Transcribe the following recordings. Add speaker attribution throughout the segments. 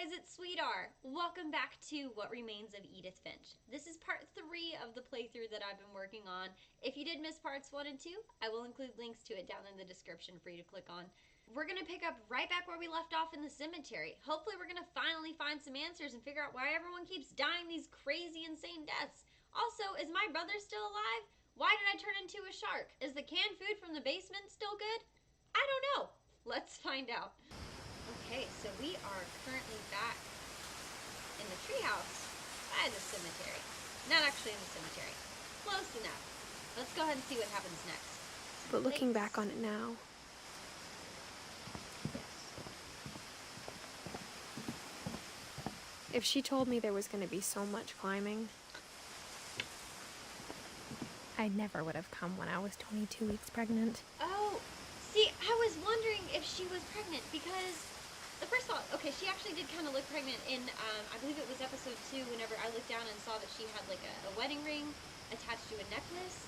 Speaker 1: guys, it's Sweetar. Welcome back to What Remains of Edith Finch. This is part 3 of the playthrough that I've been working on. If you did miss parts 1 and 2, I will include links to it down in the description for you to click on. We're going to pick up right back where we left off in the cemetery. Hopefully we're going to finally find some answers and figure out why everyone keeps dying these crazy, insane deaths. Also, is my brother still alive? Why did I turn into a shark? Is the canned food from the basement still good? I don't know. Let's find out. Okay, so we are currently back in the treehouse by the cemetery. Not actually in the cemetery. Close enough. Let's go ahead and see what happens next.
Speaker 2: But looking back on it now... If she told me there was going to be so much climbing, I never would have come when I was 22 weeks pregnant.
Speaker 1: Oh, see, I was wondering if she was pregnant because... First of all, okay, she actually did kind of look pregnant in, I believe it was episode 2, whenever I looked down and saw that she had like a wedding ring attached to a necklace.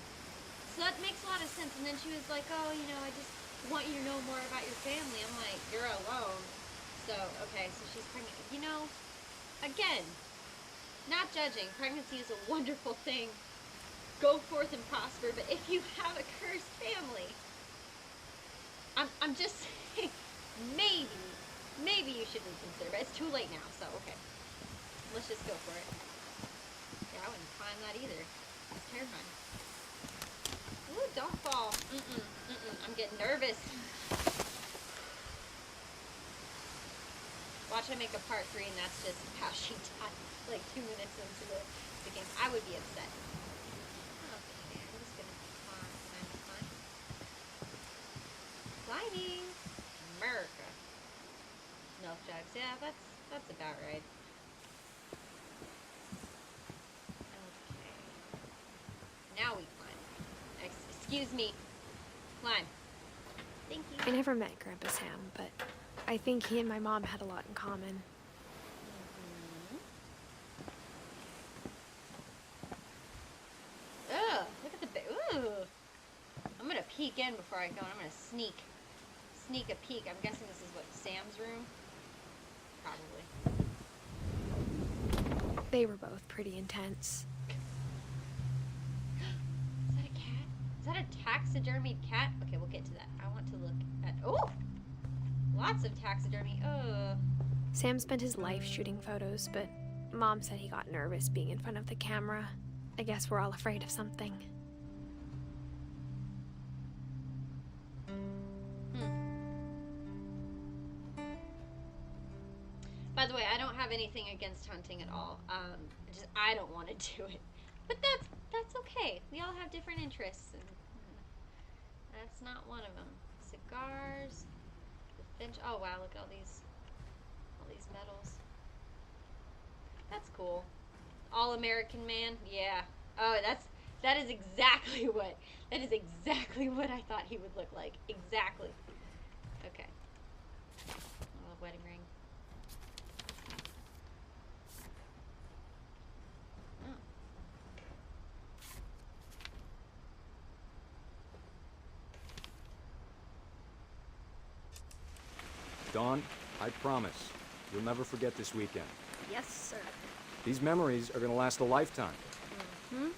Speaker 1: So that makes a lot of sense. And then she was like, oh, you know, I just want you to know more about your family. I'm like, you're alone. So, okay, so she's pregnant. You know, again, not judging. Pregnancy is a wonderful thing. Go forth and prosper. But if you have a cursed family, I'm just saying, Maybe you should reconsider, but it's too late now, so okay. Let's just go for it. Yeah, I wouldn't climb that either. It's terrifying. Ooh, don't fall. I'm getting nervous. Watch I make a part 3 and that's just how she died, like 2 minutes into the game. I would be upset. Okay, I'm just gonna climb. Climbing! America. Milk jugs. Yeah, that's about right. Okay. Now we climb. Excuse me. Climb. Thank you.
Speaker 2: I never met Grandpa Sam, but I think he and my mom had a lot in common.
Speaker 1: Ugh, look at the ugh. I'm gonna peek in before I go. I'm gonna sneak a peek. I'm guessing this is what, Sam's room? Probably.
Speaker 2: They were both pretty intense.
Speaker 1: Is that a cat? Is that a taxidermied cat? Okay, we'll get to that. I want to look at... Oh! Lots of taxidermy.
Speaker 2: Sam spent his life shooting photos, but Mom said he got nervous being in front of the camera. I guess we're all afraid of something.
Speaker 1: By the way, I don't have anything against hunting at all. I don't want to do it. But that's okay. We all have different interests, and that's not one of them. Cigars, the Finch. Oh wow, look at all these medals. That's cool. All American man. Yeah. Oh, that is exactly what I thought he would look like. Exactly. Okay. Oh, wedding ring.
Speaker 3: Dawn, I promise, you'll never forget this weekend.
Speaker 4: Yes, sir.
Speaker 3: These memories are gonna last a lifetime.
Speaker 4: Mm-hmm.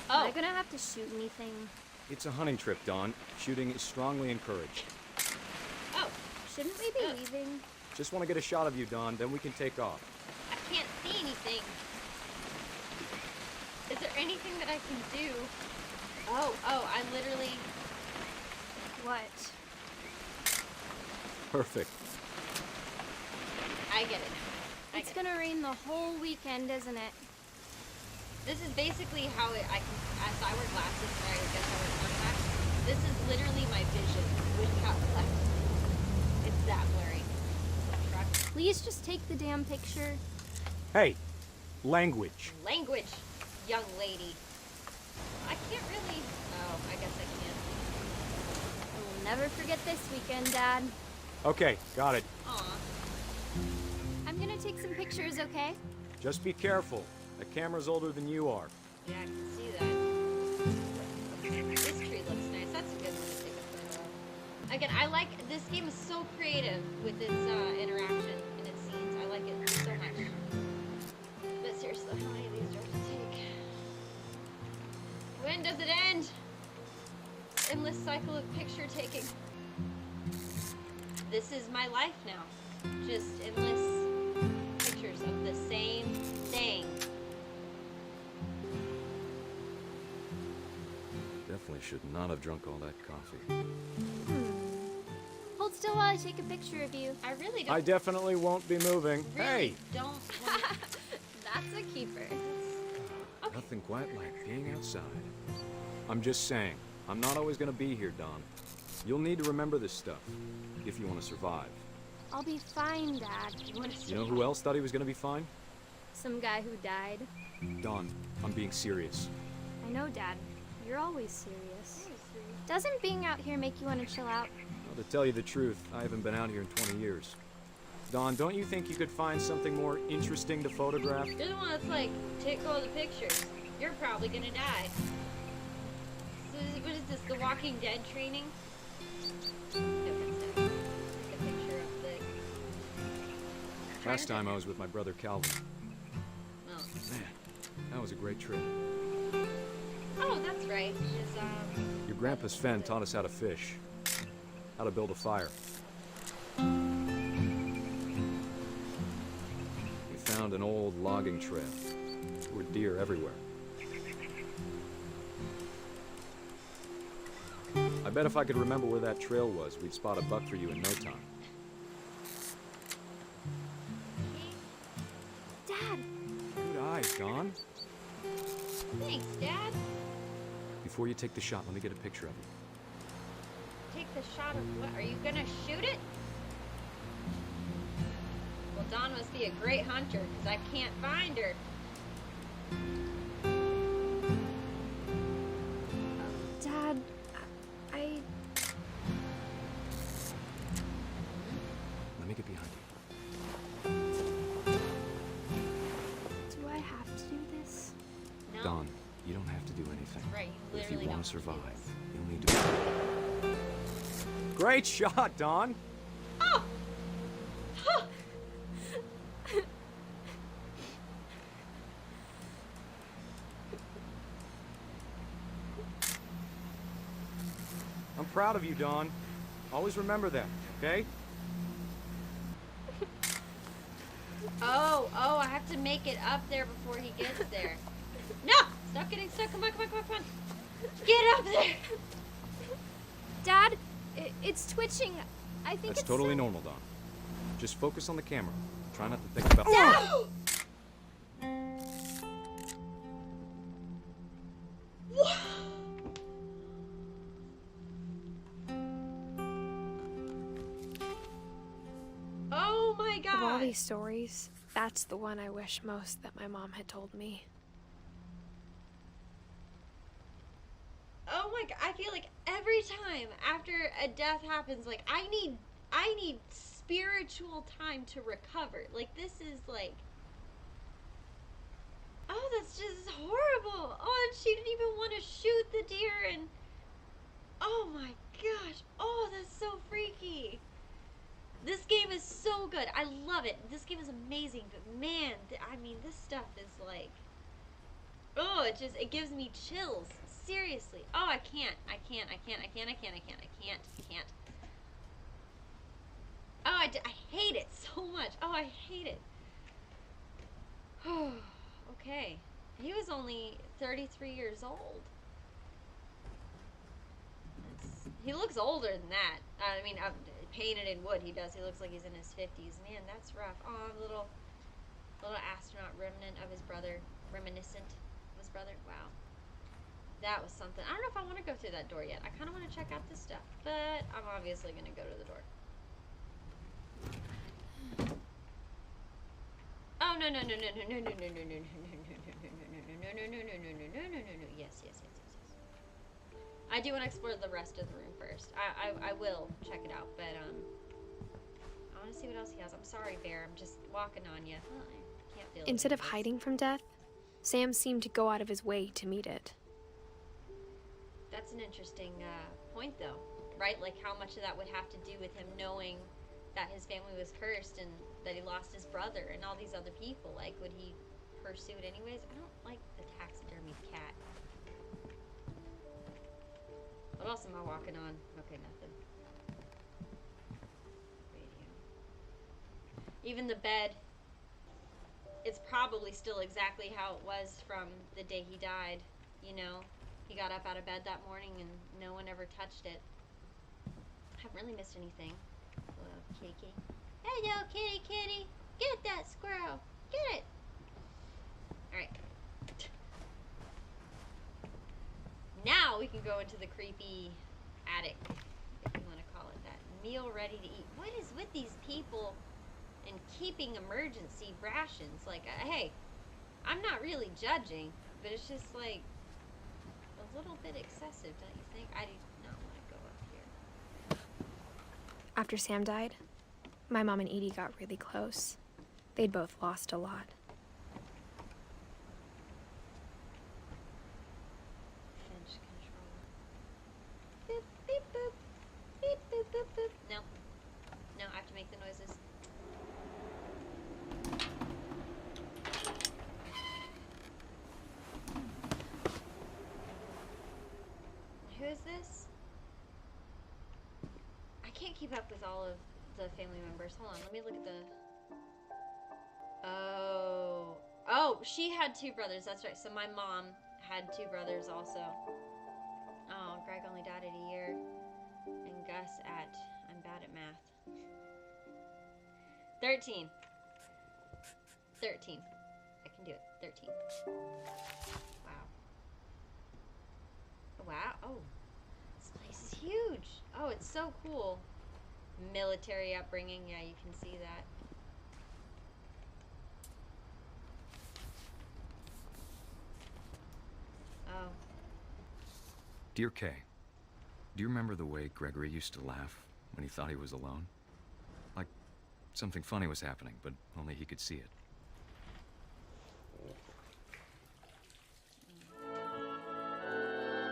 Speaker 1: Oh.
Speaker 4: Am I gonna have to shoot anything?
Speaker 3: It's a hunting trip, Dawn. Shooting is strongly encouraged.
Speaker 1: Oh.
Speaker 4: Shouldn't we be leaving?
Speaker 3: Just want to get a shot of you, Dawn, then we can take off.
Speaker 1: I can't see anything. Is there anything that I can do? Oh, I literally...
Speaker 4: What?
Speaker 3: Perfect.
Speaker 1: I get it now.
Speaker 4: It's gonna rain the whole weekend, isn't it?
Speaker 1: This is basically how I can, as I wear glasses, or I guess I wear contacts. This is literally my vision without glasses. It's that blurry.
Speaker 4: Please just take the damn picture.
Speaker 3: Hey, language.
Speaker 1: Language, young lady. I can't really... Oh, I guess I can.
Speaker 4: We'll never forget this weekend, Dad.
Speaker 3: Okay, got it.
Speaker 1: Aw.
Speaker 4: I'm gonna take some pictures, okay?
Speaker 3: Just be careful. The camera's older than you are.
Speaker 1: Yeah, I can see that. This tree looks nice. That's a good one to take a photo of. Again, I like this game is so creative with its interaction and its scenes. I like it so much. But seriously, how many of these do I have to take? When does it end? Endless cycle of picture taking. This is my life now. Just endless pictures of the same thing.
Speaker 3: Definitely should not have drunk all that coffee.
Speaker 4: Hold still while I take a picture of you.
Speaker 1: I really don't.
Speaker 3: I definitely won't be moving.
Speaker 1: Really
Speaker 3: Hey!
Speaker 1: don't want
Speaker 4: That's a keeper.
Speaker 1: Okay.
Speaker 3: Nothing quite like being outside. I'm just saying, I'm not always gonna be here, Dawn. You'll need to remember this stuff, if you want to survive.
Speaker 4: I'll be fine, Dad.
Speaker 3: You know who else thought he was gonna be fine?
Speaker 4: Some guy who died.
Speaker 3: Dawn, I'm being serious.
Speaker 4: I know, Dad. You're always serious. Doesn't being out here make you want to chill out?
Speaker 3: Well, to tell you the truth, I haven't been out here in 20 years. Dawn, don't you think you could find something more interesting to photograph?
Speaker 1: You're the one that's like, take all the pictures. You're probably gonna die. So, what is this, The Walking Dead training? No offense, take a picture of the...
Speaker 3: Last time I was with my brother Calvin.
Speaker 1: Oh.
Speaker 3: Man, that was a great trip.
Speaker 1: Oh, that's right. His,
Speaker 3: Your grandpa Sven taught us how to fish, how to build a fire. We found an old logging trail. There were deer everywhere. I bet if I could remember where that trail was, we'd spot a buck for you in no time.
Speaker 4: Dad!
Speaker 3: Good eyes, Dawn.
Speaker 1: Thanks, Dad.
Speaker 3: Before you take the shot, let me get a picture of you.
Speaker 1: Take the shot of what? Are you gonna shoot it? Well, Dawn must be a great hunter, because I can't find her.
Speaker 2: Dad, I...
Speaker 3: Let me get behind you.
Speaker 2: Do I have to do this?
Speaker 1: No.
Speaker 3: Dawn, you don't have to do anything.
Speaker 1: Right, you
Speaker 3: If you
Speaker 1: literally
Speaker 3: want
Speaker 1: don't
Speaker 3: to
Speaker 1: have to do
Speaker 3: survive,
Speaker 1: this.
Speaker 3: you'll need to... Great shot, Dawn!
Speaker 1: Oh! Huh.
Speaker 3: I'm proud of you, Dawn. Always remember that, okay?
Speaker 1: Oh, I have to make it up there before he gets there. No! Stop getting stuck. Come on. Get up there!
Speaker 4: Dad, it's twitching. I think
Speaker 3: That's
Speaker 4: it's
Speaker 3: totally normal, Dawn. Just focus on the camera. Try not to think about...
Speaker 1: No! Oh my god!
Speaker 2: Of all these stories, that's the one I wish most that my mom had told me.
Speaker 1: Oh my god, I feel like every time after a death happens, like I need spiritual time to recover. Like this is like, oh, that's just horrible. Oh, and she didn't even want to shoot the deer, and oh my gosh, oh, that's so freaky. This game is so good. I love it. This game is amazing, but man, I mean, this stuff is like, oh, it gives me chills. Seriously. Oh, I can't. Oh, I hate it so much. Oh, I hate it. Oh, okay. He was only 33 years old. He looks older than that. I mean, painted in wood, he does. He looks like he's in his 50s. Man, that's rough. Oh, little astronaut remnant of his brother. Reminiscent of his brother. Wow. That was something. I don't know if I want to go through that door yet. I kind of want to check out this stuff, but I'm obviously going to go to the door. Oh, no. Yes. I do want to explore the rest of the room first. I will check it out, but I want to see what else he has. I'm sorry, Bear. I'm just walking on you. I can't feel it.
Speaker 2: Instead of hiding from death, Sam seemed to go out of his way to meet it.
Speaker 1: That's an interesting point, though. right? Like, how much of that would have to do with him knowing that his family was cursed and that he lost his brother and all these other people? Like, would he pursue it anyways? I don't like the taxidermy cat. What else am I walking on? Okay, nothing. Radio. Even the bed, it's probably still exactly how it was from the day he died. You know, he got up out of bed that morning and no one ever touched it. I haven't really missed anything. Hello, kitty kitty. Hello, kitty kitty. Get that squirrel. Get it. Alright. Now we can go into the creepy attic, if you want to call it that. Meal ready to eat. What is with these people and keeping emergency rations? Like, hey, I'm not really judging, but it's just like a little bit excessive, don't you think? I do not want to go up here.
Speaker 2: After Sam died, my mom and Edie got really close. They'd both lost a lot.
Speaker 1: Finch controller. Beep, beep, boop. Beep, boop, boop, boop. No. No, I have to make the noises. Who is this? I can't keep up with all of the family members. Hold on, let me look at the... Oh. Oh, she had two brothers, that's right. So my mom had two brothers also. Oh, Greg only died at a year. And Gus at... I'm bad at math. 13. 13. I can do it. 13. Wow. Wow. Oh. This place is huge. Oh, it's so cool. Military upbringing. Yeah, you can see that. Oh.
Speaker 3: Dear Kay, do you remember the way Gregory used to laugh when he thought he was alone? Like something funny was happening, but only he could see it.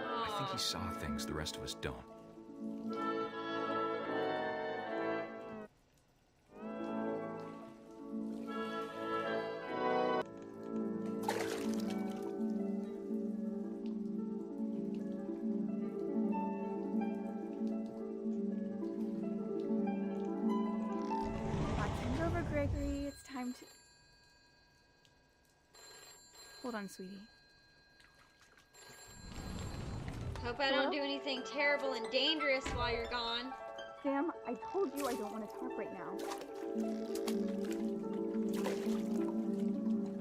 Speaker 3: I think he saw things the rest of us don't.
Speaker 5: Watching over Gregory, it's time to... Hold on, sweetie.
Speaker 1: Hope I don't do anything terrible and dangerous while you're gone.
Speaker 5: Sam, I told you I don't want to talk right now.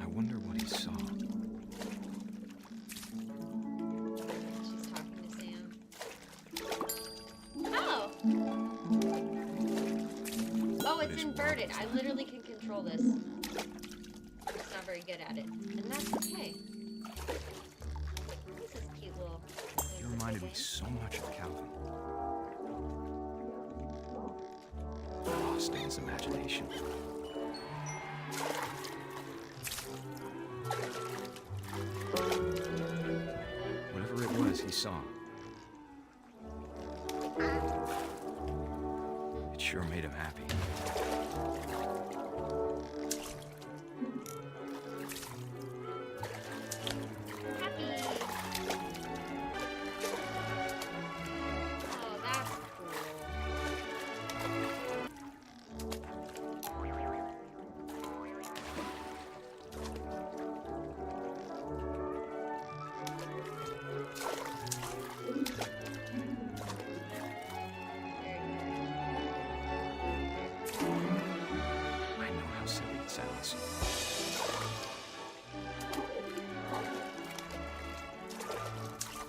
Speaker 3: I wonder what he saw.
Speaker 1: She's talking to Sam. Oh! Oh, it's inverted. I literally can control this. I'm just not very good at it. And that's okay. This is cute little...
Speaker 3: He reminded me so much of Calvin. Lost in his imagination. Whatever it was he saw, it sure made him happy.
Speaker 1: Happy. Oh, that's
Speaker 3: I know how silly it sounds.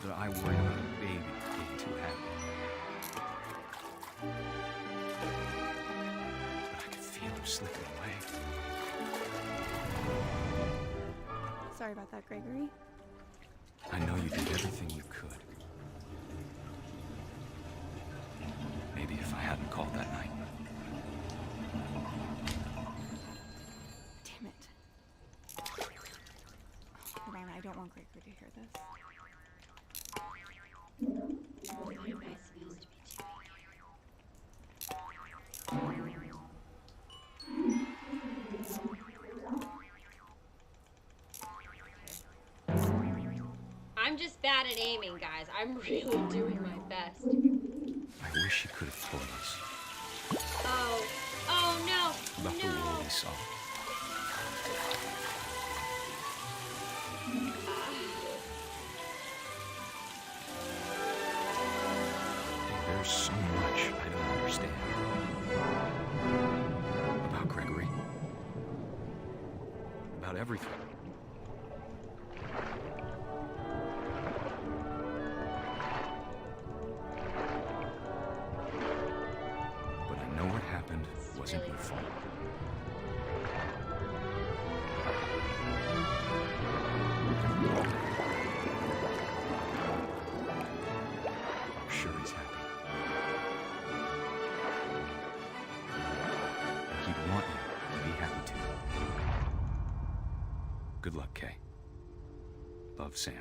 Speaker 3: But I worry about a baby being too happy. But I could feel him slipping away.
Speaker 5: Sorry about that, Gregory.
Speaker 3: I know you did everything you could. Maybe if I hadn't called that night.
Speaker 5: Damn it. Hold on, I don't want Gregory to hear this.
Speaker 1: What am I supposed to be doing? just bad at aiming, guys. I'm really doing my best.
Speaker 3: I wish he could have told us
Speaker 1: Oh. Oh, no.
Speaker 3: about the world he saw. There's so much I don't understand about Gregory. About everything. But I know what happened wasn't your fault. I'm sure he's happy. He'd want you to be happy too. Good luck, Kay. Love, Sam.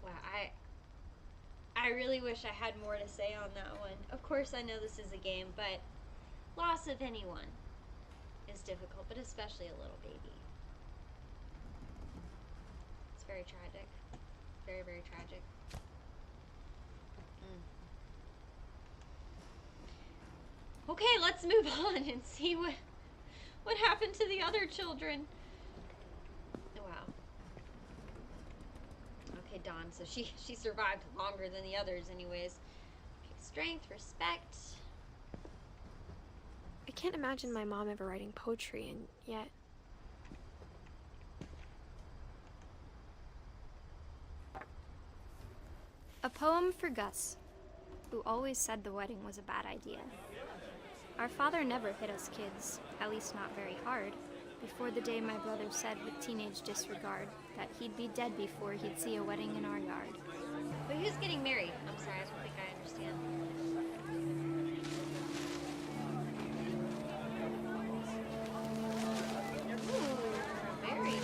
Speaker 1: Wow, I really wish I had more to say on that one. Of course, I know this is a game, but loss of anyone is difficult, but especially a little baby. It's very tragic. Very, very tragic. Okay, let's move on and see what happened to the other children. Wow. Okay, Dawn. So she survived longer than the others, anyways. Okay, strength, respect.
Speaker 2: I can't imagine my mom ever writing poetry, and yet...
Speaker 4: A poem for Gus, who always said the wedding was a bad idea. Our father never hit us kids, at least not very hard, before the day my brother said with teenage disregard that he'd be dead before he'd see a wedding in our yard.
Speaker 1: But who's getting married? I'm sorry, I don't think I understand. Ooh, married.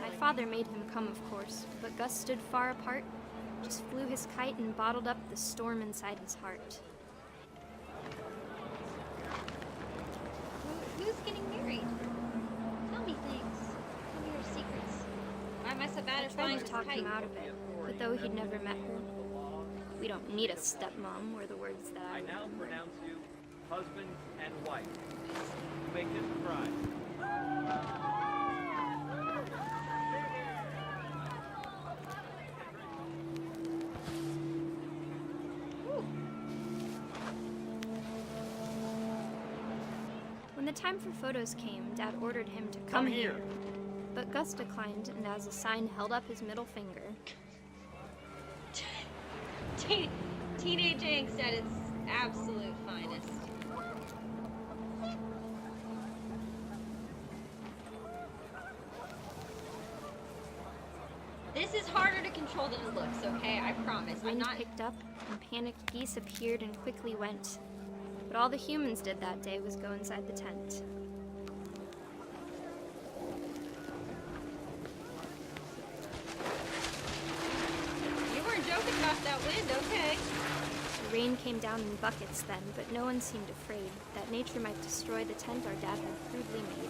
Speaker 4: My father made him come, of course, but Gus stood far apart, just flew his kite and bottled up the storm inside his heart.
Speaker 1: Who's getting married? Tell me things. Tell me your secrets. Why am I so bad
Speaker 4: I
Speaker 1: at
Speaker 4: tried
Speaker 1: flying
Speaker 4: to
Speaker 1: this
Speaker 4: talk
Speaker 1: kite?
Speaker 4: him out of it, but though he'd never met her, we don't need a stepmom, were the words that I
Speaker 6: I now
Speaker 4: remember.
Speaker 6: pronounce you husband and wife. You may kiss the bride.
Speaker 4: When the time for photos came, Dad ordered him to come here. But Gus declined, and as a sign held up his middle finger.
Speaker 1: Teenage angst at its absolute finest. This is harder to control than it looks, okay? I promise. I'm
Speaker 4: Wind
Speaker 1: not...
Speaker 4: picked up, and panicked geese appeared and quickly went. But all the humans did that day was go inside the tent.
Speaker 1: You weren't joking about that wind, okay?
Speaker 4: The rain came down in buckets then, but no one seemed afraid that nature might destroy the tent our dad had crudely made.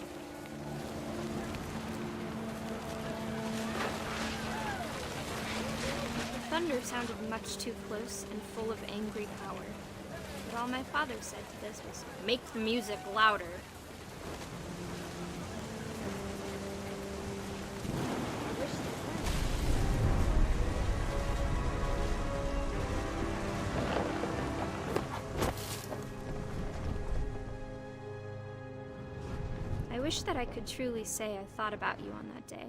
Speaker 4: The thunder sounded much too close and full of angry power. But all my father said to this was, "Make the music louder."
Speaker 1: I wish they
Speaker 4: I wish that I could truly say I thought about you on that day.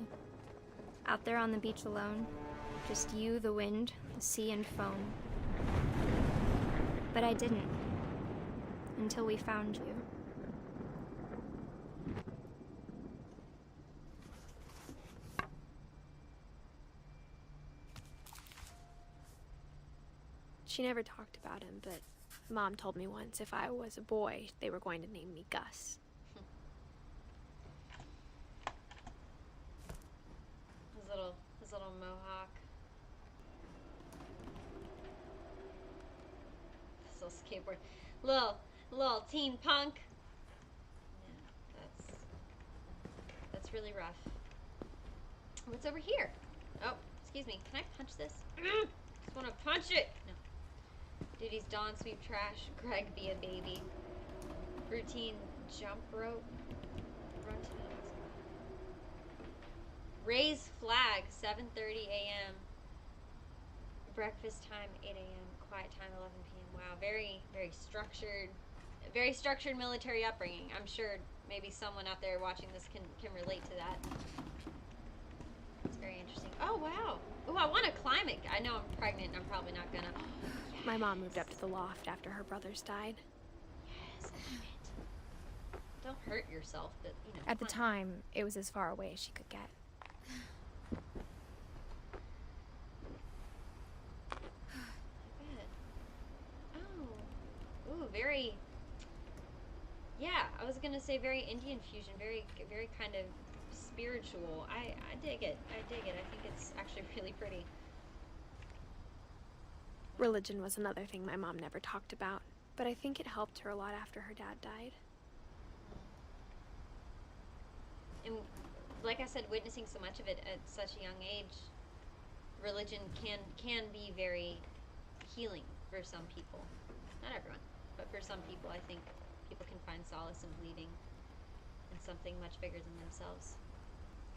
Speaker 4: Out there on the beach alone, just you, the wind, the sea, and foam. But I didn't. Until we found you.
Speaker 2: She never talked about him, but Mom told me once if I was a boy, they were going to name me Gus.
Speaker 1: His little mohawk. This little skateboard. Little teen punk. Yeah, that's really rough. What's over here? Oh, excuse me. Can I punch this? Just want to punch it. No. Duty's dawn sweep trash. Greg be a baby. Routine jump rope. Run to the next one. Raise flag. 7:30 a.m. Breakfast time 8 a.m. Quiet time 11 p.m. Wow, very structured military upbringing. I'm sure maybe someone out there watching this can relate to that. It's very interesting. Oh wow. Oh, I want to climb it. I know I'm pregnant. I'm probably not gonna. Oh, yes.
Speaker 2: My mom moved up to the loft after her brothers died.
Speaker 1: Yes, climb it. Don't hurt yourself, but you know.
Speaker 2: At the time, it was as far away as she could get.
Speaker 1: Very, yeah, I was gonna say very Indian fusion, very kind of spiritual. I dig it. I think it's actually really pretty.
Speaker 2: Religion was another thing my mom never talked about, but I think it helped her a lot after her dad died.
Speaker 1: And like I said, witnessing so much of it at such a young age, religion can be very healing for some people. Not everyone. But for some people, I think people can find solace in believing in something much bigger than themselves.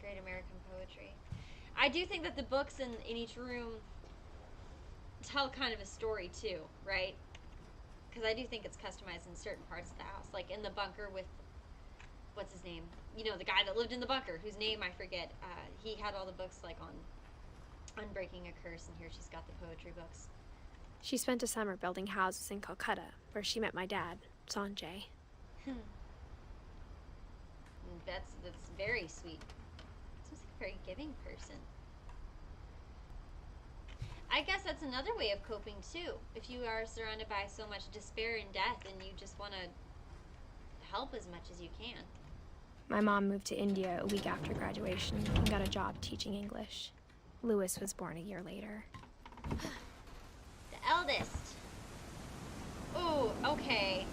Speaker 1: Great American poetry. I do think that the books in each room tell kind of a story too, right? Because I do think it's customized in certain parts of the house. Like in the bunker with, what's his name? You know, the guy that lived in the bunker, whose name I forget. He had all the books like on Breaking a Curse, and here she's got the poetry books.
Speaker 2: She spent a summer building houses in Calcutta, where she met my dad, Sanjay.
Speaker 1: That's very sweet. Seems like a very giving person. I guess that's another way of coping too. If you are surrounded by so much despair and death, and you just want to help as much as you can.
Speaker 2: My mom moved to India a week after graduation and got a job teaching English. Louis was born a year later.
Speaker 1: Eldest. Ooh, okay.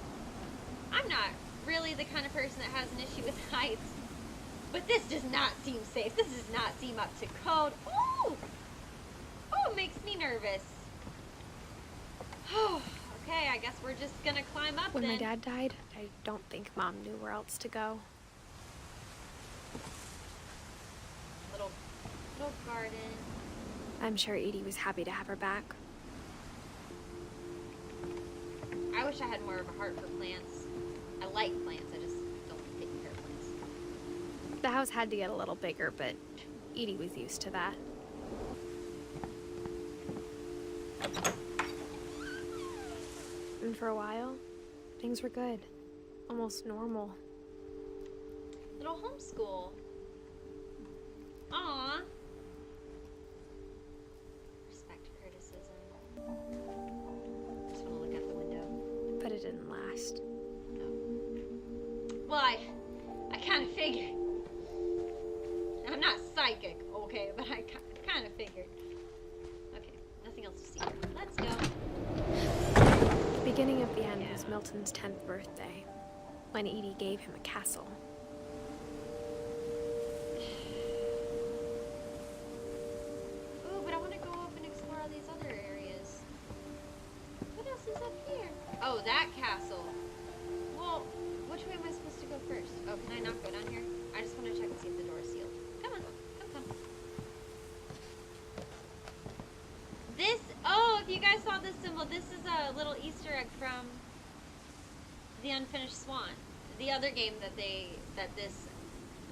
Speaker 1: I'm not really the kind of person that has an issue with heights, but this does not seem safe. This does not seem up to code. Ooh! Oh, it makes me nervous. Okay, I guess we're just gonna climb up
Speaker 2: When
Speaker 1: then.
Speaker 2: my dad died, I don't think Mom knew where else to go.
Speaker 1: Little garden.
Speaker 2: I'm sure Edie was happy to have her back.
Speaker 1: I wish I had more of a heart for plants. I like plants, I just don't like taking care of plants.
Speaker 2: The house had to get a little bigger, but Edie was used to that. And for a while, things were good. Almost normal.
Speaker 1: Little homeschool. Aww. Respect criticism. Just want to look out the window.
Speaker 2: But it didn't last.
Speaker 1: Well, I kind of figured. I'm not psychic, okay, but I kind of figured. Okay, nothing else to see here. Let's go.
Speaker 2: The beginning of the end was Milton's 10th birthday, when Edie gave him a castle.
Speaker 1: Ooh, but I want to go up and explore all these other areas. What else is up here? Oh, that castle. Well, which way am I supposed to go first? Oh, can I not go down here? I just want to check and see if the door is sealed. Come on, come. This, oh, if you guys saw this symbol, this is a little Easter egg from The Unfinished Swan, the other game that this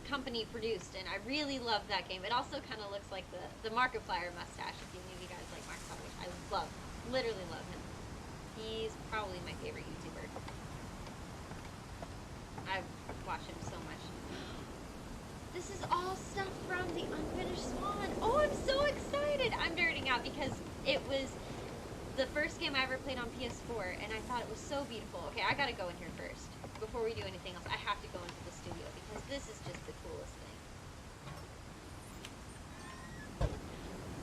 Speaker 1: company produced, and I really love that game. It also kind of looks like the Markiplier mustache, if any of you guys like Markiplier, which I love, literally love him. He's probably my favorite YouTuber. I've watched him so much. This is all stuff from The Unfinished Swan. Oh, I'm so excited! I'm nerding out because it was the first game I ever played on PS4, and I thought it was so beautiful. Okay, I gotta go in here first. Before we do anything else, I have to go into the studio because this is just the coolest thing.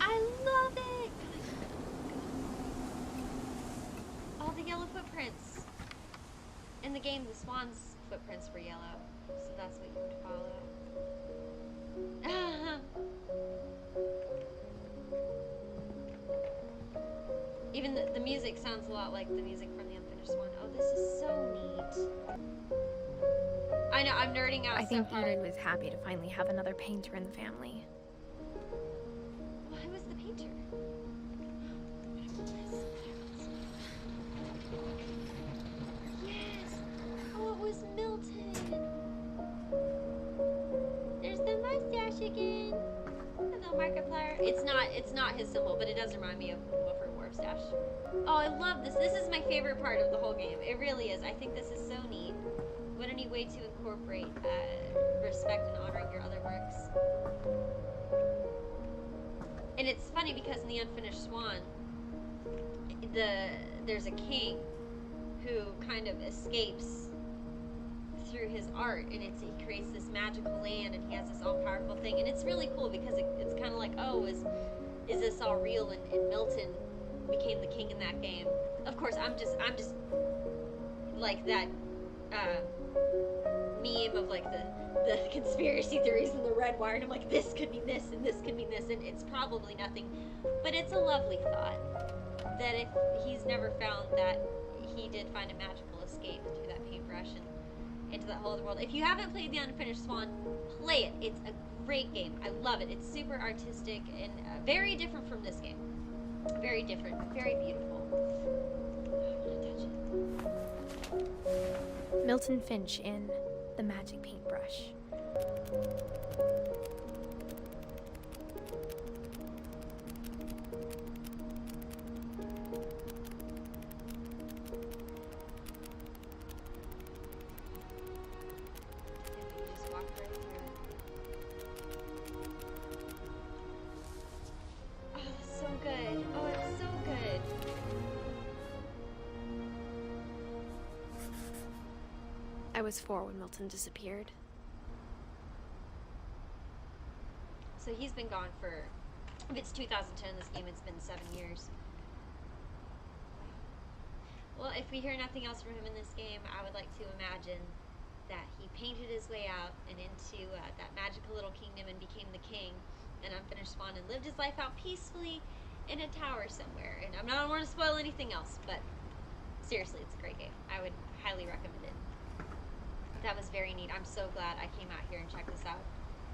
Speaker 1: I love it! All the yellow footprints. In the game, the swan's footprints were yellow, so that's what you would follow. Even the music sounds a lot like the music from the Unfinished Swan. Oh, this is so neat. I know, I'm nerding out
Speaker 2: I think
Speaker 1: so hard.
Speaker 2: Edie was happy to finally have another painter in the family.
Speaker 1: Well, who was the painter? Yes! Oh, it was Milton! There's the mustache again! Hello, Markiplier. It's not his symbol, but it does remind me of Woofer Warstache. Oh, I love this. This is my favorite part of the whole game. It really is. I think this is so neat. What a neat way to incorporate respect and honoring your other works. And it's funny because in the Unfinished Swan, there's a king who kind of escapes through his art, and he creates this magical land, and he has this all-powerful thing, and it's really cool because it's kind of like, oh, is this all real? And Milton became the king in that game. Of course, I'm just like that meme of like the conspiracy theories and the red wire, and I'm like, this could mean this and this could mean this, and it's probably nothing, but it's a lovely thought that if he's never found that he did find a magical escape through that paintbrush and into that whole other world. If you haven't played The Unfinished Swan, play it. It's a great game. I love it. It's super artistic and very different from this game. Very different. Very beautiful. I want to touch it.
Speaker 2: Milton Finch in The Magic Paintbrush.
Speaker 1: Just walk right through. Oh, that's so good. Oh, it's so good.
Speaker 2: I was 4 when Milton disappeared.
Speaker 1: So he's been gone for, if it's 2010 this game, it's been 7 years. Well, if we hear nothing else from him in this game, I would like to imagine that he painted his way out and into that magical little kingdom and became the king and Unfinished Swan and lived his life out peacefully in a tower somewhere. And I don't want to spoil anything else, but seriously, it's a great game. I would highly recommend it. That was very neat. I'm so glad I came out here and checked this out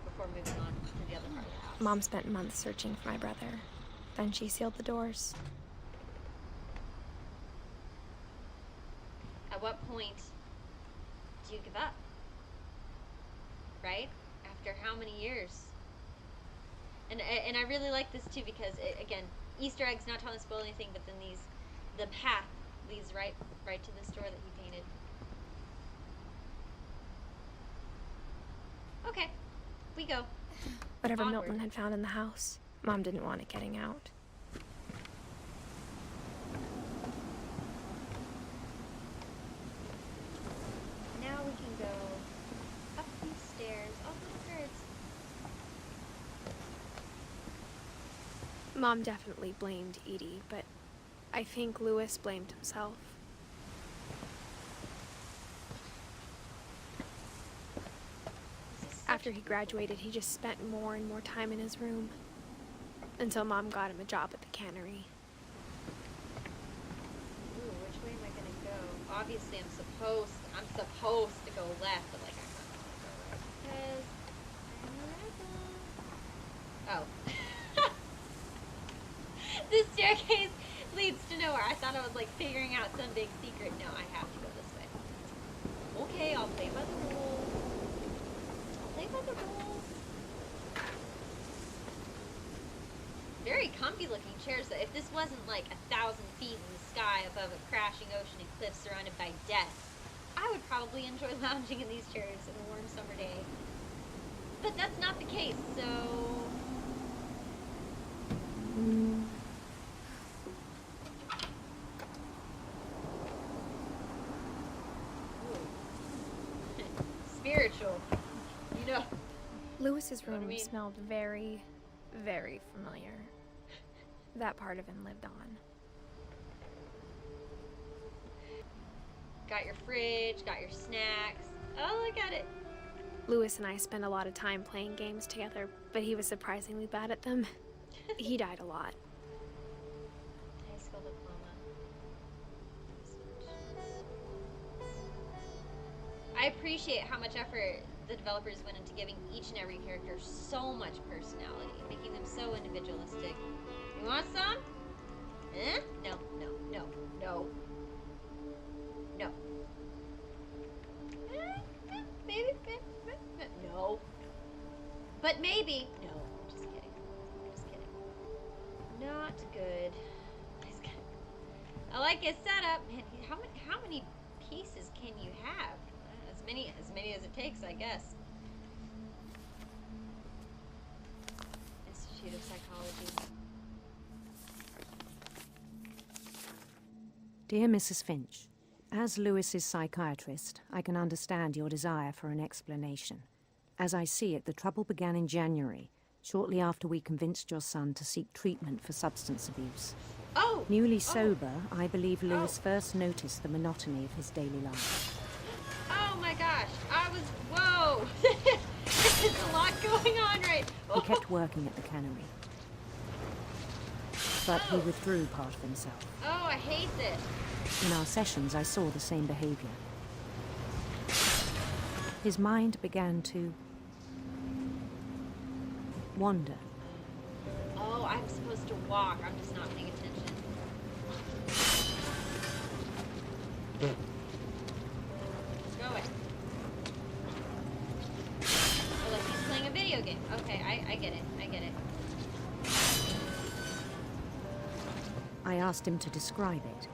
Speaker 1: before moving on to the other part of the house.
Speaker 2: Mom spent months searching for my brother. Then she sealed the doors.
Speaker 1: At what point do you give up? Right? After how many years? And I really like this too because, again, Easter eggs, not trying to spoil anything, but then the path leads right to this door that he painted. Okay, we go.
Speaker 2: Whatever
Speaker 1: Onward.
Speaker 2: Milton had found in the house, Mom didn't want it getting out.
Speaker 1: Now we can go up these stairs. Oh, the birds.
Speaker 2: Mom definitely blamed Edie, but I think Louis blamed himself. After he graduated, he just spent more and more time in his room. Until Mom got him a job at the cannery.
Speaker 1: Ooh, which way am I gonna go? Obviously, I'm supposed to go left, but like I kind of want to go right because I'm a rebel. Oh, this staircase leads to nowhere. I thought I was like figuring out some big secret. No, I have to go this way. Okay, I'll play by the rules. Play by the rules. Very comfy looking chairs though. If this wasn't like 1,000 feet in the sky above a crashing ocean and cliffs surrounded by death, I would probably enjoy lounging in these chairs in a warm summer day. But that's not the case, so... spiritual. You know.
Speaker 2: Lewis's
Speaker 1: Know what I
Speaker 2: room
Speaker 1: mean?
Speaker 2: smelled very, very familiar. That part of him lived on.
Speaker 1: Got your fridge, got your snacks. Oh, look at it.
Speaker 2: Lewis and I spent a lot of time playing games together, but he was surprisingly bad at them. He died a lot.
Speaker 1: High school diploma. I appreciate how much effort the developers went into giving each and every character so much personality, making them so individualistic. You want some? Eh? No, no, no, no. No. Maybe. No. But maybe. No. Just kidding. Just kidding. Not good. I like his setup. Man, how many pieces can you have? As many as it takes, I guess. Institute of Psychology.
Speaker 7: Dear Mrs. Finch, as Lewis's psychiatrist, I can understand your desire for an explanation. As I see it, the trouble began in January, shortly after we convinced your son to seek treatment for substance abuse.
Speaker 1: Oh!
Speaker 7: Newly sober, I believe Lewis first noticed the monotony of his daily life.
Speaker 1: Oh my gosh! Whoa! There's a lot going on right.
Speaker 7: He kept working at the cannery, but he withdrew part of himself.
Speaker 1: Oh, I hate this.
Speaker 7: In our sessions, I saw the same behavior. His mind began to wander.
Speaker 1: Oh, I'm supposed to walk. I'm just not paying attention. Go away. Oh, like he's playing a video game. Okay, I get it. I get it.
Speaker 7: I asked him to describe it.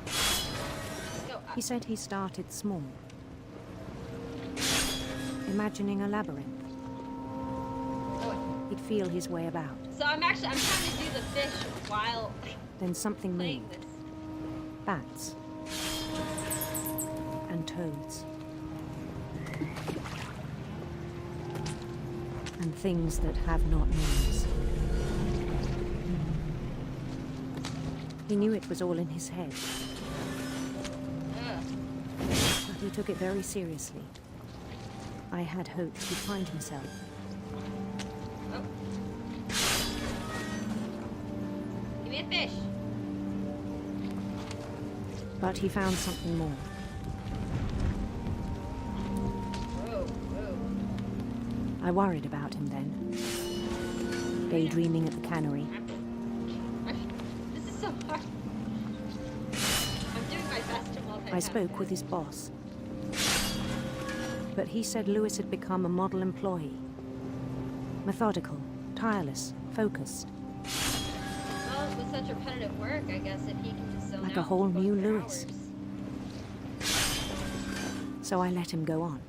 Speaker 1: Let's go up.
Speaker 7: He said he started small, imagining a labyrinth.
Speaker 1: Oh,
Speaker 7: He'd feel his way about.
Speaker 1: so I'm trying to do the fish while
Speaker 7: Then something
Speaker 1: playing
Speaker 7: moved.
Speaker 1: this.
Speaker 7: Bats. And toads. And things that have not names. He knew it was all in his head,
Speaker 1: Ugh.
Speaker 7: but he took it very seriously. I had hoped he'd find himself.
Speaker 1: Oh. Give me a fish.
Speaker 7: But he found something more.
Speaker 1: Whoa, whoa.
Speaker 7: I worried about him then, daydreaming at the cannery.
Speaker 1: This is so hard. I'm doing my best to multitask.
Speaker 7: I spoke with his boss, but he said Lewis had become a model employee. Methodical, tireless, focused.
Speaker 1: Well, with such repetitive work, I guess if he can just zone
Speaker 7: Like
Speaker 1: out
Speaker 7: a whole
Speaker 1: for
Speaker 7: new
Speaker 1: 4
Speaker 7: Lewis. So I let him go on.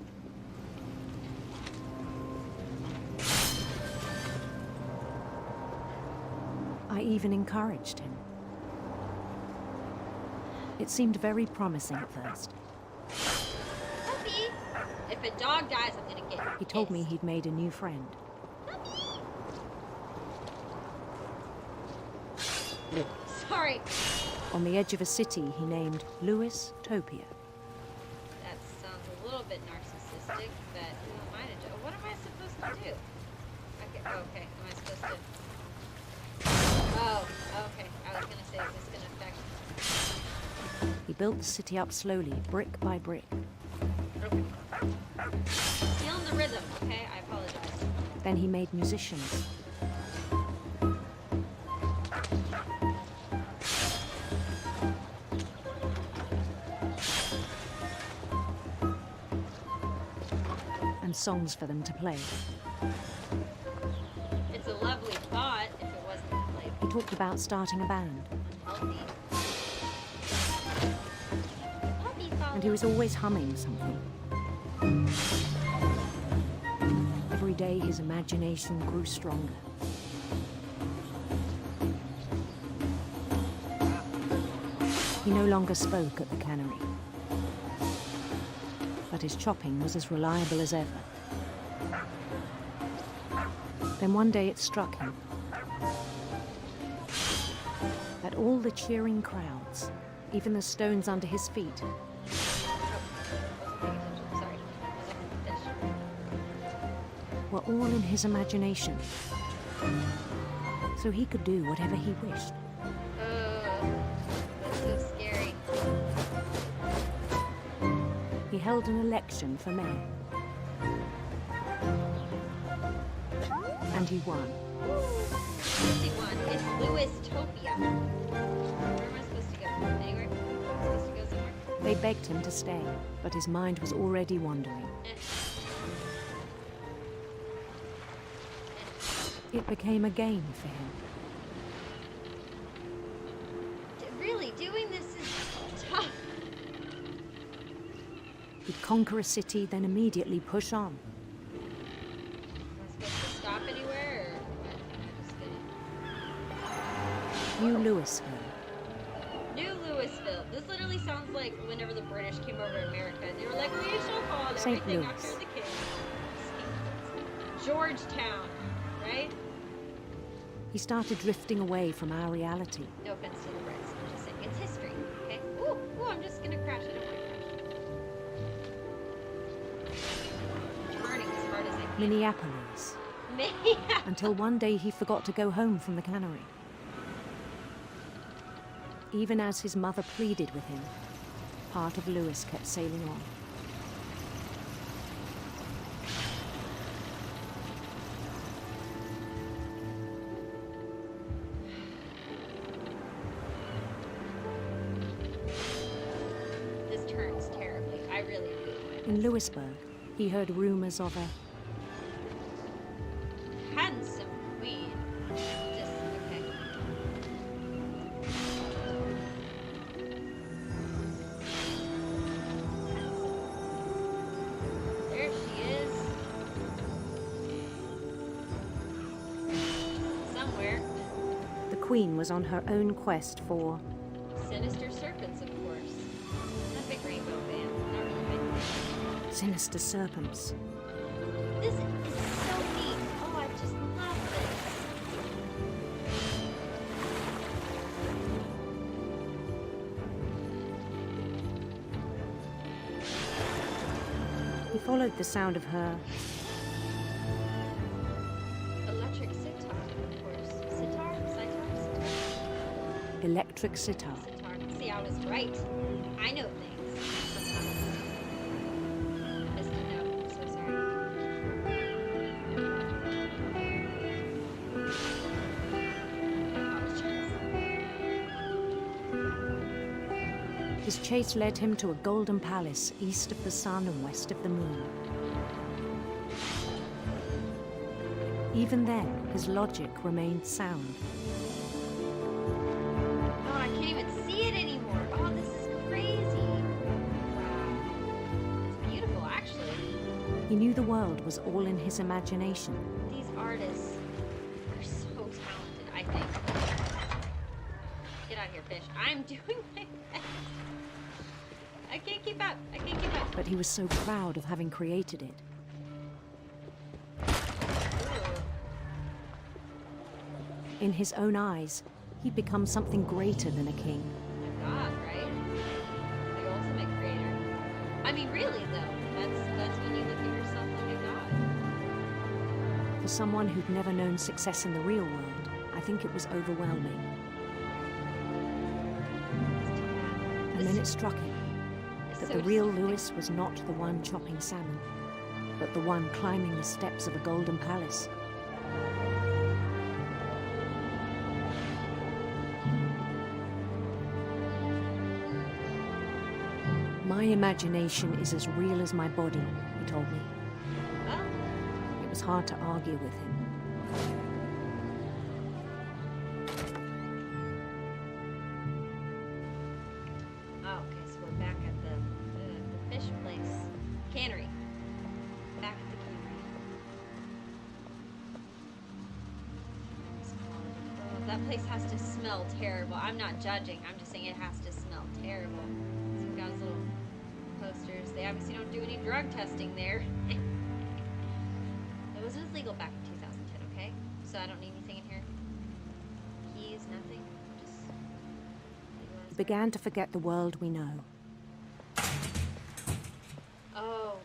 Speaker 7: I even encouraged him. It seemed very promising at first.
Speaker 1: Puppy! If a dog dies, I'm gonna get
Speaker 7: He told me
Speaker 1: pissed.
Speaker 7: he'd made a new friend.
Speaker 1: Sorry.
Speaker 7: On the edge of a city he named Lewis Topia.
Speaker 1: That sounds a little bit narcissistic, but who am I to do? What am I supposed to do? Okay, am I supposed to... Oh, okay. I was gonna say, is this gonna affect...
Speaker 7: He built the city up slowly, brick by brick.
Speaker 1: Okay. Feeling the rhythm, okay? I apologize.
Speaker 7: Then he made musicians. And songs for them to play.
Speaker 1: It's a lovely thought if it wasn't like
Speaker 7: He talked about starting a band,
Speaker 1: unhealthy. Puppy follow.
Speaker 7: and he was always humming something. Every day his imagination grew stronger. He no longer spoke at the cannery, but his chopping was as reliable as ever. Then one day it struck him that all the cheering crowds, even the stones under his feet,
Speaker 1: Sorry.
Speaker 7: were all in his imagination. So he could do whatever he wished.
Speaker 1: That's so scary.
Speaker 7: He held an election for mayor. And he won.
Speaker 1: 51. It's Louistopia. Where am I supposed to go? Anywhere? Am I supposed to go somewhere?
Speaker 7: They begged him to stay, but his mind was already wandering. It became a game for him.
Speaker 1: Really, doing this is tough.
Speaker 7: He'd conquer a city, then immediately push on.
Speaker 1: Am I supposed to stop anywhere, or what? I'm just gonna...
Speaker 7: New Louisville.
Speaker 1: New Louisville. This literally sounds like whenever the British came over to America and they were like, we shall call
Speaker 7: St.
Speaker 1: everything
Speaker 7: Louis.
Speaker 1: after the king. Georgetown, right?
Speaker 7: He started drifting away from our reality.
Speaker 1: No offense to the Brits. I'm just saying it's history, okay? Ooh, I'm just gonna crash. I don't want to crash. Burning as hard as I can.
Speaker 7: Minneapolis.
Speaker 1: Minneapolis.
Speaker 7: Until one day he forgot to go home from the cannery. Even as his mother pleaded with him, part of Lewis kept sailing on.
Speaker 1: This turns terribly. I really do.
Speaker 7: In Louisburg, he heard rumors of a
Speaker 1: Handsome queen. Just, okay. There she is. Somewhere.
Speaker 7: the queen was on her own quest for
Speaker 1: Sinister serpents, of course. Not a big rainbow fan. Not really big.
Speaker 7: sinister serpents.
Speaker 1: This is so neat. Oh, I just love
Speaker 7: He followed the sound of her
Speaker 1: this. Electric sitar, of course. Sitar?
Speaker 7: electric sitar.
Speaker 1: Sitar. See, I was right. I know things. Sometimes. Missed a note. I'm so sorry.
Speaker 7: His chase led him to a golden palace east of the sun and west of the moon. Even then, his logic remained sound.
Speaker 1: Oh, I can't even see it anymore. Oh, this is crazy. Wow. It's beautiful, actually.
Speaker 7: He knew the world was all in his imagination.
Speaker 1: These artists are so talented, I think. Get out of here, fish. I'm doing my best. I can't keep up. I can't keep up.
Speaker 7: But he was so proud of having created it.
Speaker 1: Ooh.
Speaker 7: In his own eyes, he'd become something greater than a king.
Speaker 1: My God, right? The ultimate creator. I mean, really, though. That's when you look at yourself like a god.
Speaker 7: For someone who'd never known success in the real world, I think it was overwhelming.
Speaker 1: It's too bad.
Speaker 7: And then it struck him
Speaker 1: It's
Speaker 7: that
Speaker 1: so
Speaker 7: the real
Speaker 1: disturbing.
Speaker 7: Lewis was not the one chopping salmon, but the one climbing the steps of a golden palace. My imagination is as real as my body, he told me.
Speaker 1: Oh,
Speaker 7: It was hard to argue with him.
Speaker 1: okay, so we're back at the fish place. Cannery. Back at the cannery. Oh, that place has to smell terrible. I'm not judging. I'm just saying it has to smell terrible. So we got his little posters. They obviously don't do any drug testing there. It wasn't legal back in 2010, okay? So I don't need anything in here. Keys, nothing. Just
Speaker 7: He began to forget the world we know.
Speaker 1: Oh,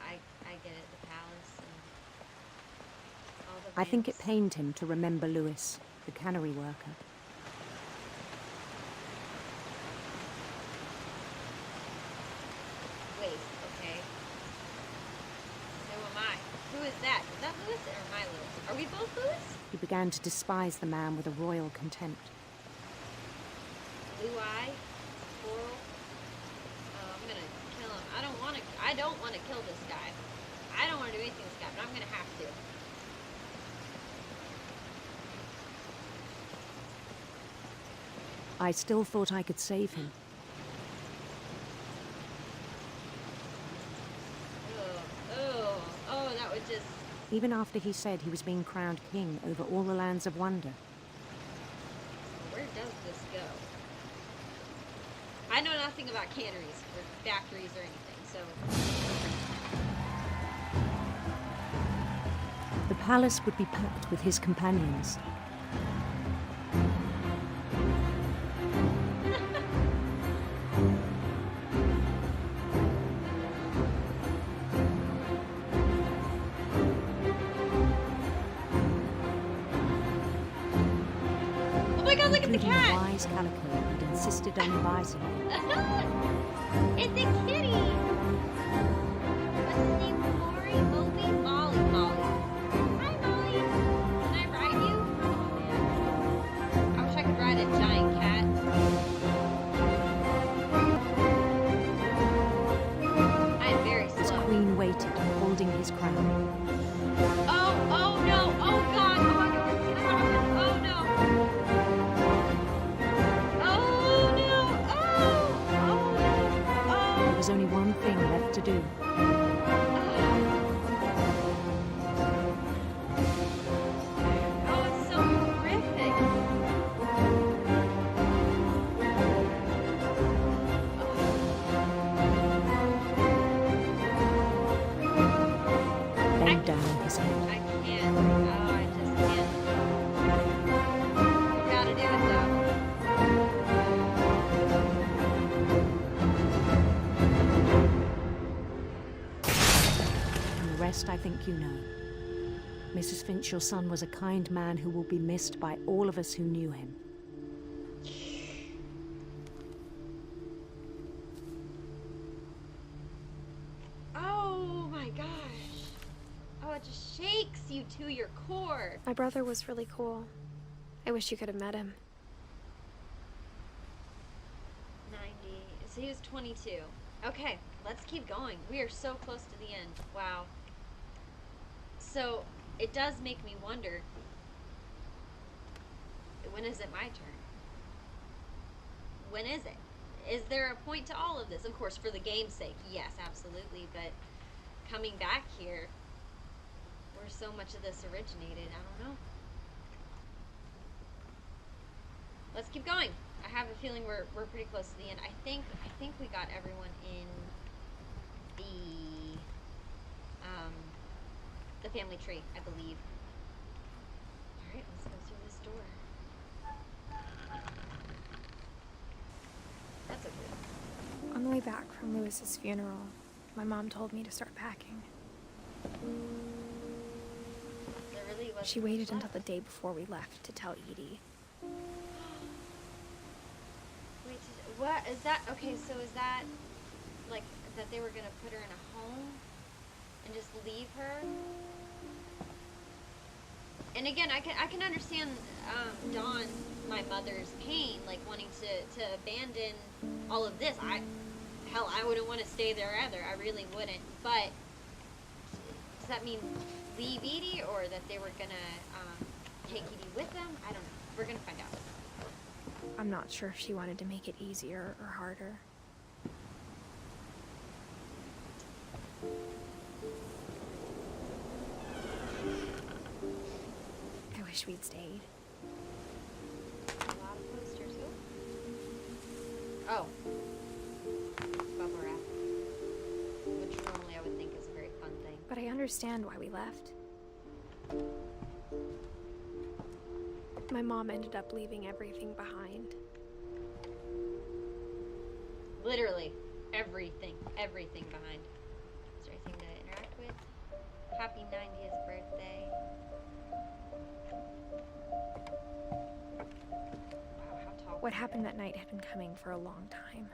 Speaker 1: I get it. The palace and all the
Speaker 7: I think it
Speaker 1: vents.
Speaker 7: pained him to remember Lewis, the cannery worker.
Speaker 1: Wait, okay. So am I. Who is that? Is that Lewis or my Lewis? Are we both Lewis?
Speaker 7: He began to despise the man with a royal contempt.
Speaker 1: Blue eye, coral. Oh, I'm gonna kill him. I don't want to kill this guy. I don't want to do anything to this guy, but I'm gonna have to.
Speaker 7: I still thought I could save him.
Speaker 1: Oh, that would just...
Speaker 7: Even after he said he was being crowned king over all the lands of wonder.
Speaker 1: Where does this go? I know nothing about canneries or factories or anything, so...
Speaker 7: The palace would be packed with his companions.
Speaker 1: Oh my god, look at the
Speaker 7: Including the
Speaker 1: cat!
Speaker 7: wise Calico had insisted on advising him.
Speaker 1: It's a kitty! What's his name? Maury? Moby? Molly. Molly. Hi, Molly. Can I ride you? Oh, man. I wish I could ride a giant cat. I am very
Speaker 7: His
Speaker 1: slow.
Speaker 7: queen waited, holding his crown.
Speaker 1: Oh no! Oh god! Oh no! Oh no! Oh no!
Speaker 7: There was only one thing left to do.
Speaker 1: Oh, it's so horrific.
Speaker 7: Bent down his head.
Speaker 1: I can't. Oh, I just can't. You gotta do it though.
Speaker 7: And the rest I think you know. Mrs. Finch, your son was a kind man who will be missed by all of us who knew him.
Speaker 1: Oh my gosh. Oh, it just shakes you to your core.
Speaker 2: My brother was really cool. I wish you could have met him.
Speaker 1: 90. So he was 22. Okay, let's keep going. We are so close to the end. Wow. So, it does make me wonder, when is it my turn? When is it? Is there a point to all of this? Of course, for the game's sake, yes, absolutely. But coming back here, where so much of this originated, I don't know. Let's keep going. I have a feeling we're pretty close to the end. I think we got everyone in the family tree, I believe. All right, let's go through this door. That's okay.
Speaker 2: On the way back from Lewis's funeral, my mom told me to start packing.
Speaker 1: There really was.
Speaker 2: She waited until the day before we left to tell Edie.
Speaker 1: Wait, what is that? Okay, so is that like that they were gonna put her in a home and just leave her? And again, I can understand Dawn, my mother's pain, like wanting to abandon all of this. I wouldn't want to stay there either. I really wouldn't. But does that mean leave Edie, or that they were gonna take Edie with them? I don't know. We're gonna find out.
Speaker 2: I'm not sure if she wanted to make it easier or harder. I wish we'd stayed.
Speaker 1: A lot of posters. Ooh. Oh. Bubble wrap.
Speaker 2: understand why we left. My mom ended up leaving everything behind.
Speaker 1: Literally, everything behind. Is there anything to interact with? Happy 90th birthday. Wow, how tall?
Speaker 2: What happened that night had been coming for a long time.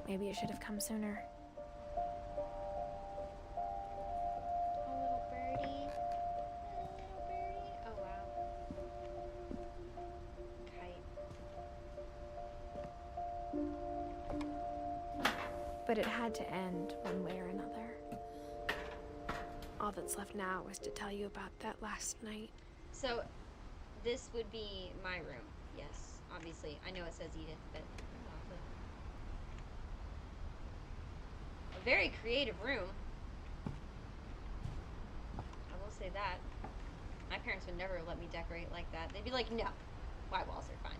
Speaker 2: Maybe it should have come sooner.
Speaker 1: Oh, little birdie. Little birdie. Oh, wow. Kite.
Speaker 2: But it had to end one way or another. All that's left now is to tell you about that last night.
Speaker 1: So, this would be my room. Yes, obviously. I know it says Edith, but a very creative room. I will say that. My parents would never let me decorate like that. They'd be like, no, white walls are fine.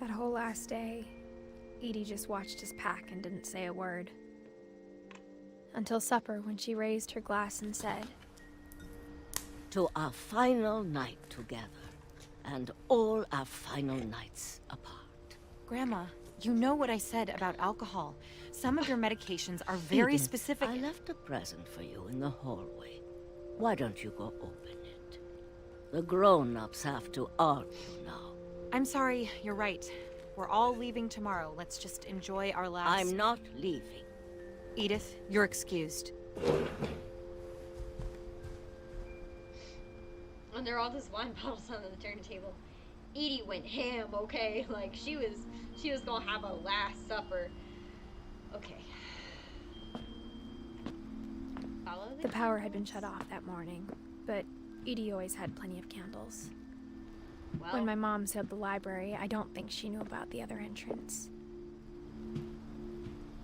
Speaker 2: That whole last day, Edie just watched us pack and didn't say a word. Until supper, when she raised her glass and said,
Speaker 8: "To our final night together, and all our final nights apart."
Speaker 9: Grandma, you know what I said about alcohol. Some of your medications are very
Speaker 8: Edith,
Speaker 9: specific.
Speaker 8: I left a present for you in the hallway. Why don't you go open it? The grown-ups have to argue now.
Speaker 9: I'm sorry, you're right. We're all leaving tomorrow. Let's just enjoy our last...
Speaker 8: I'm not leaving.
Speaker 9: Edith, you're excused.
Speaker 1: And there are all those wine bottles on the turntable. Edie went ham, okay? Like, she was gonna have a last supper. Okay. Follow
Speaker 2: the power had been shut off that morning, but Edie always had plenty of candles.
Speaker 1: Well,
Speaker 2: When my mom sealed the library, I don't think she knew about the other entrance.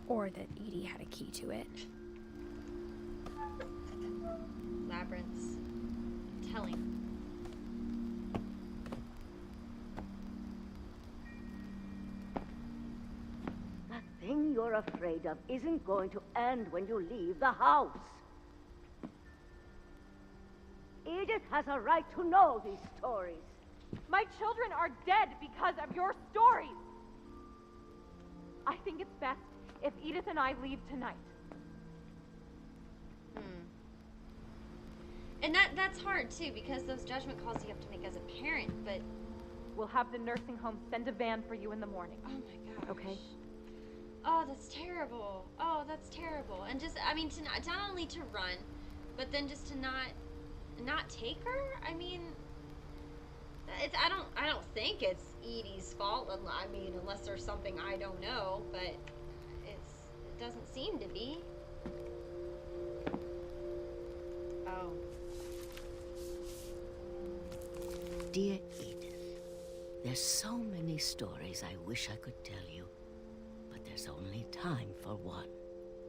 Speaker 2: Or that Edie had a key to it.
Speaker 1: labyrinths. Telling.
Speaker 8: That thing you're afraid of isn't going to end when you leave the house. Edith has a right to know these stories.
Speaker 10: My children are dead because of your stories. I think it's best if Edith and I leave tonight.
Speaker 1: And that's hard too, because those judgment calls you have to make as a parent, but
Speaker 10: We'll have the nursing home send a van for you in the morning.
Speaker 1: oh my gosh.
Speaker 10: Okay.
Speaker 1: Oh, that's terrible. Oh, that's terrible. And just, I mean, to not only to run, but then just to not take her. I mean, I don't think it's Edie's fault. I mean, unless there's something I don't know, but it doesn't seem to be. Oh.
Speaker 8: Dear Edith, there's so many stories I wish I could tell you, but there's only time for one.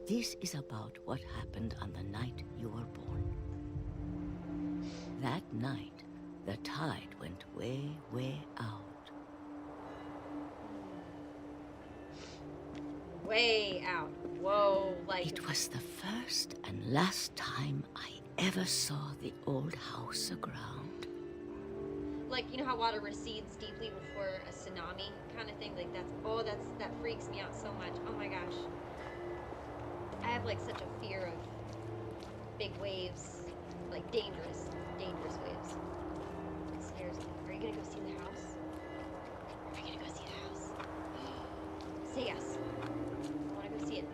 Speaker 8: This is about what happened on the night you were born. That night, the tide went way, way out.
Speaker 1: Way out. Whoa, like...
Speaker 8: It was the first and last time I ever saw the old house aground.
Speaker 1: Like, you know how water recedes deeply before a tsunami kind of thing? Like, that freaks me out so much. Oh my gosh. I have, like, such a fear of big waves. Like, dangerous waves. It scares me. Are you gonna go see the house? Are you gonna go see the house? Say yes. I wanna go see it.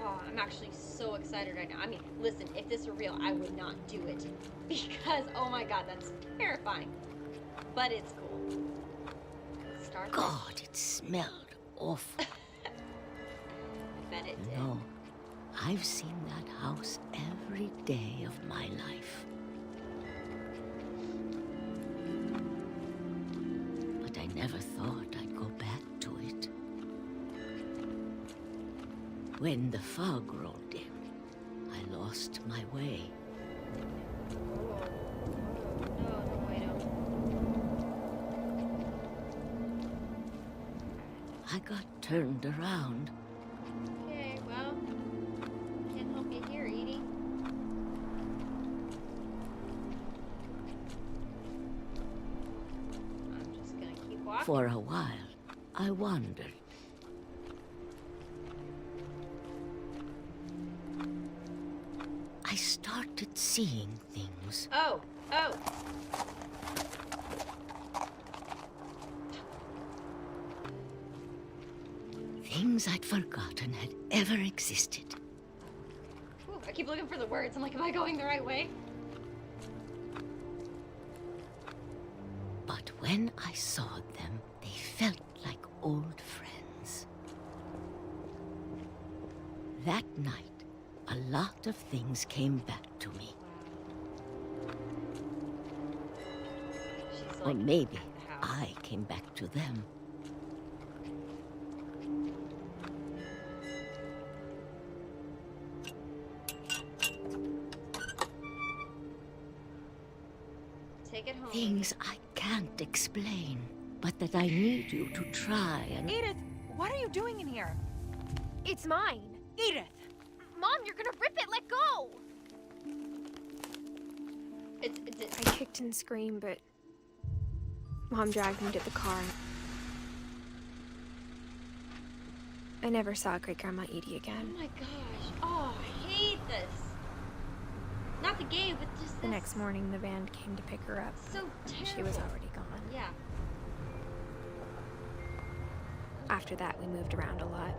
Speaker 1: Oh, I'm actually so excited right now. I mean, listen, if this were real, I would not do it. Because, oh my god, that's terrifying. But it's cool. Starfish.
Speaker 8: God, it smelled awful.
Speaker 1: I bet it did.
Speaker 8: No, I've seen that house every day of my life. never thought I'd go back to it. When the fog rolled in, I lost my way.
Speaker 1: No, I don't.
Speaker 8: I got turned around.
Speaker 1: Okay, well, can't help you here, Edie. I'm just gonna keep walking.
Speaker 8: For a while, I wandered. I started seeing things.
Speaker 1: Oh.
Speaker 8: Things I'd forgotten had ever existed.
Speaker 1: Ooh, I keep looking for the words. I'm like, am I going the right way?
Speaker 8: But when I saw them, they felt like old friends. That night, a lot of things came back to me.
Speaker 1: She's
Speaker 8: Or
Speaker 1: like,
Speaker 8: maybe
Speaker 1: at the house.
Speaker 8: I came back to them.
Speaker 1: Take it home.
Speaker 8: Things I can't explain, but that I need you to try and...
Speaker 9: Edith, what are you doing in here?
Speaker 2: It's mine.
Speaker 9: Edith!
Speaker 2: Mom, you're gonna rip it! Let go! I kicked and screamed, but Mom dragged me to the car. I never saw Great-Grandma Edie again.
Speaker 1: Oh my gosh. Oh, I hate this. Not the game, but just
Speaker 2: The
Speaker 1: this.
Speaker 2: next morning, the van came to pick her up.
Speaker 1: So terrible.
Speaker 2: She was already gone.
Speaker 1: Yeah.
Speaker 2: After that, we moved around a lot.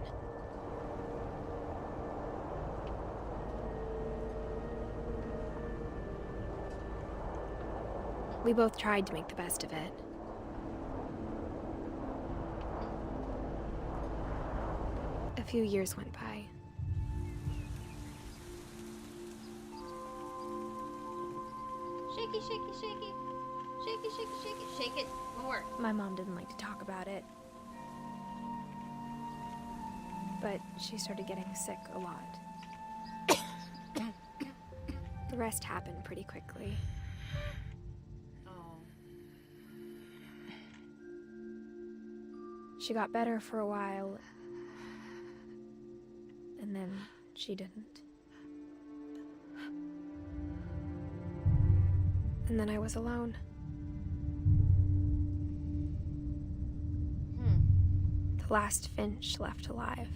Speaker 2: We both tried to make the best of it. A few years went by.
Speaker 1: Shaky, shaky, shaky. Shaky, shaky, shaky. Shake it more.
Speaker 2: My mom didn't like to talk about it. But she started getting sick a lot. The rest happened pretty quickly.
Speaker 1: Oh.
Speaker 2: She got better for a while, and then she didn't. And then I was alone. The last Finch left alive.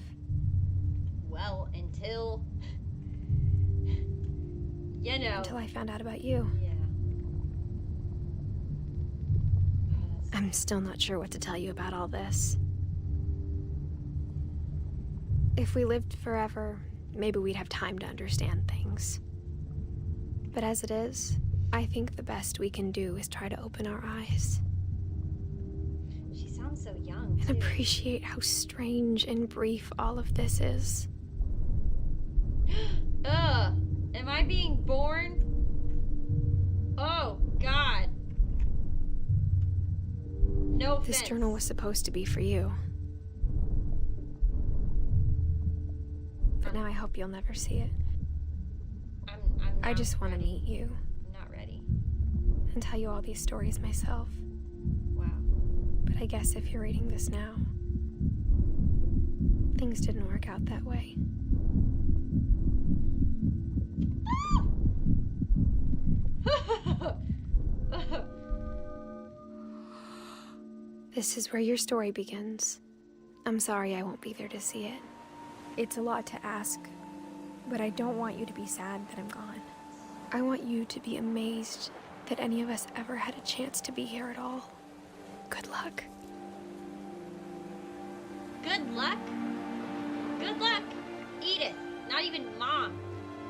Speaker 1: Well, until... you know.
Speaker 2: Until I found out about you.
Speaker 1: Yeah.
Speaker 2: I'm still not sure what to tell you about all this. If we lived forever, maybe we'd have time to understand things. But as it is, I think the best we can do is try to open our eyes.
Speaker 1: She sounds so young,
Speaker 2: And
Speaker 1: too.
Speaker 2: appreciate how strange and brief all of this is.
Speaker 1: Ugh. Am I being born? Oh, God. No offense.
Speaker 2: This journal was supposed to be for you. But now I hope you'll never see it.
Speaker 1: I'm
Speaker 2: I
Speaker 1: not
Speaker 2: just want to
Speaker 1: ready.
Speaker 2: meet you
Speaker 1: I'm not ready.
Speaker 2: and tell you all these stories myself.
Speaker 1: Wow.
Speaker 2: But I guess if you're reading this now, things didn't work out that way. This is where your story begins. I'm sorry I won't be there to see it. It's a lot to ask, but I don't want you to be sad that I'm gone. I want you to be amazed that any of us ever had a chance to be here at all. Good luck.
Speaker 1: Good luck? Good luck, Edith. Not even mom.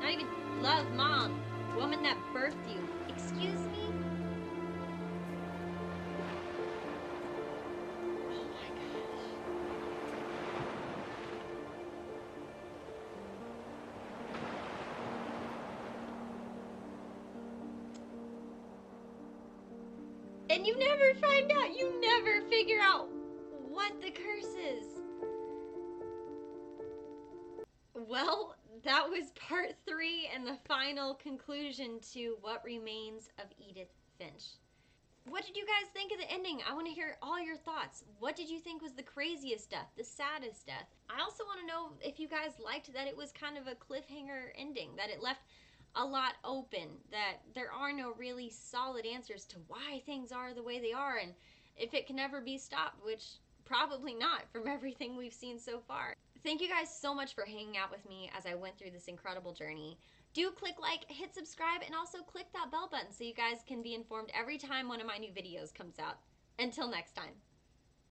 Speaker 1: Not even love mom. Woman that birthed you. Excuse me? Oh my gosh. And you never find out. You never figure What? The curses? Well, that was part 3 and the final conclusion to What Remains of Edith Finch. What did you guys think of the ending? I want to hear all your thoughts. What did you think was the craziest death, the saddest death? I also want to know if you guys liked that it was kind of a cliffhanger ending, that it left a lot open, that there are no really solid answers to why things are the way they are, and if it can ever be stopped, which probably not from everything we've seen so far. Thank you guys so much for hanging out with me as I went through this incredible journey. Do click like, hit subscribe, and also click that bell button so you guys can be informed every time one of my new videos comes out. Until next time.